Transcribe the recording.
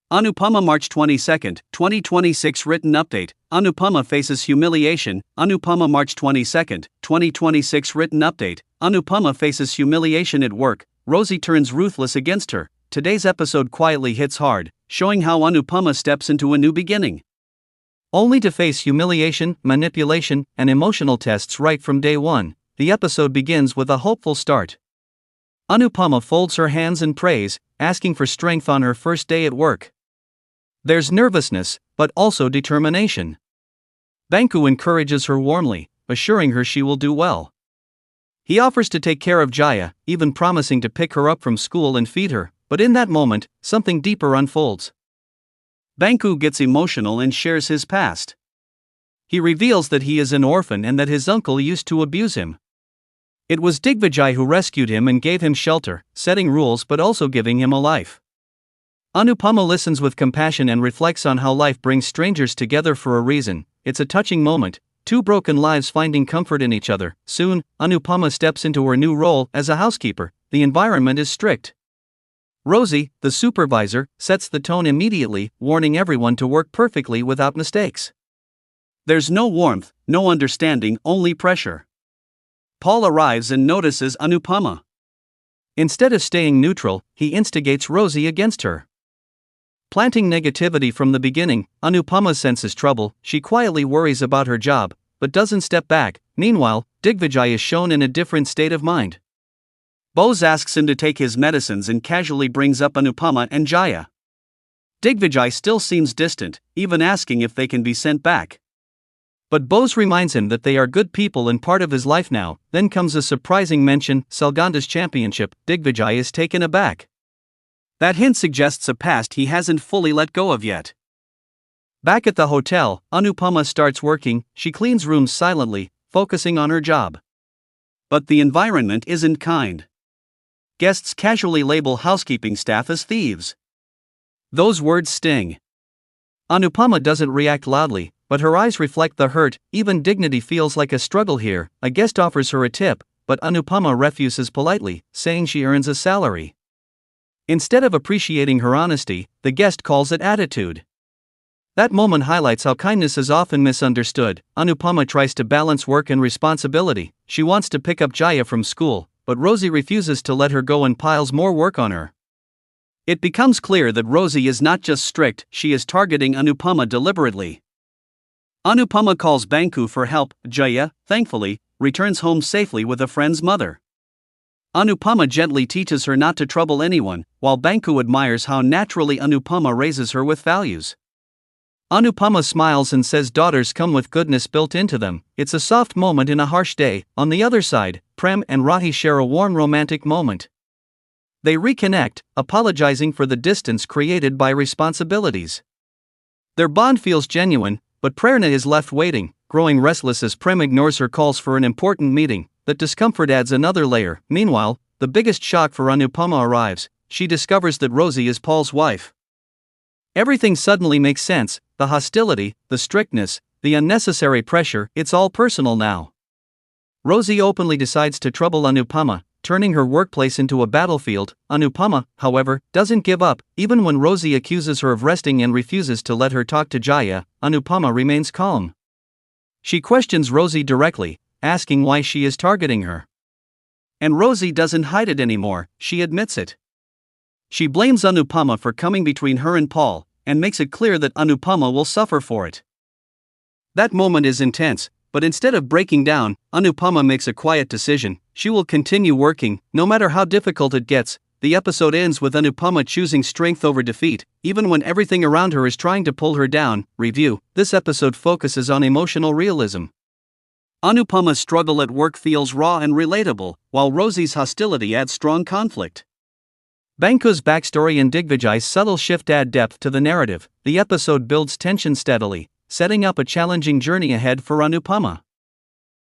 Anupama March 22, 2026 Written update. Anupama faces humiliation. Anupama March 22, 2026 Written update. Anupama faces humiliation at work. Rosie turns ruthless against her. Today's episode quietly hits hard, showing how Anupama steps into a new beginning, only to face humiliation, manipulation, and emotional tests right from day one. The episode begins with a hopeful start. Anupama folds her hands and prays, asking for strength on her first day at work. There's nervousness, but also determination. Banku encourages her warmly, assuring her she will do well. He offers to take care of Jaya, even promising to pick her up from school and feed her, but in that moment, something deeper unfolds. Banku gets emotional and shares his past. He reveals that he is an orphan and that his uncle used to abuse him. It was Digvijay who rescued him and gave him shelter, setting rules but also giving him a life. Anupama listens with compassion and reflects on how life brings strangers together for a reason. It's a touching moment, two broken lives finding comfort in each other. Soon, Anupama steps into her new role as a housekeeper. The environment is strict. Rosie, the supervisor, sets the tone immediately, warning everyone to work perfectly without mistakes. There's no warmth, no understanding, only pressure. Paul arrives and notices Anupama. Instead of staying neutral, he instigates Rosie against her. Planting negativity from the beginning, Anupama senses trouble. She quietly worries about her job, but doesn't step back. Meanwhile, Digvijay is shown in a different state of mind. Bose asks him to take his medicines and casually brings up Anupama and Jaya. Digvijay still seems distant, even asking if they can be sent back. But Bose reminds him that they are good people and part of his life now. Then comes a surprising mention: Salganda's championship. Digvijay is taken aback. That hint suggests a past he hasn't fully let go of yet. Back at the hotel, Anupama starts working. She cleans rooms silently, focusing on her job. But the environment isn't kind. Guests casually label housekeeping staff as thieves. Those words sting. Anupama doesn't react loudly, but her eyes reflect the hurt. Even dignity feels like a struggle here. A guest offers her a tip, but Anupama refuses politely, saying she earns a salary. Instead of appreciating her honesty, the guest calls it attitude. That moment highlights how kindness is often misunderstood. Anupama tries to balance work and responsibility. She wants to pick up Jaya from school, but Rosie refuses to let her go and piles more work on her. It becomes clear that Rosie is not just strict, she is targeting Anupama deliberately. Anupama calls Banku for help. Jaya, thankfully, returns home safely with a friend's mother. Anupama gently teaches her not to trouble anyone, while Banku admires how naturally Anupama raises her with values. Anupama smiles and says daughters come with goodness built into them. It's a soft moment in a harsh day. On the other side, Prem and Rahi share a warm romantic moment. They reconnect, apologizing for the distance created by responsibilities. Their bond feels genuine, but Prerna is left waiting, growing restless as Prem ignores her calls for an important meeting. That discomfort adds another layer. Meanwhile, the biggest shock for Anupama arrives. She discovers that Rosie is Paul's wife. Everything suddenly makes sense: the hostility, the strictness, the unnecessary pressure. It's all personal now. Rosie openly decides to trouble Anupama, turning her workplace into a battlefield. Anupama, however, doesn't give up. Even when Rosie accuses her of resting and refuses to let her talk to Jaya, Anupama remains calm. She questions Rosie directly, asking why she is targeting her. And Rosie doesn't hide it anymore, she admits it. She blames Anupama for coming between her and Paul, and makes it clear that Anupama will suffer for it. That moment is intense, but instead of breaking down, Anupama makes a quiet decision: she will continue working, no matter how difficult it gets. The episode ends with Anupama choosing strength over defeat, even when everything around her is trying to pull her down. Review: this episode focuses on emotional realism. Anupama's struggle at work feels raw and relatable, while Rosie's hostility adds strong conflict. Banku's backstory and Digvijay's subtle shift add depth to the narrative. The episode builds tension steadily, setting up a challenging journey ahead for Anupama.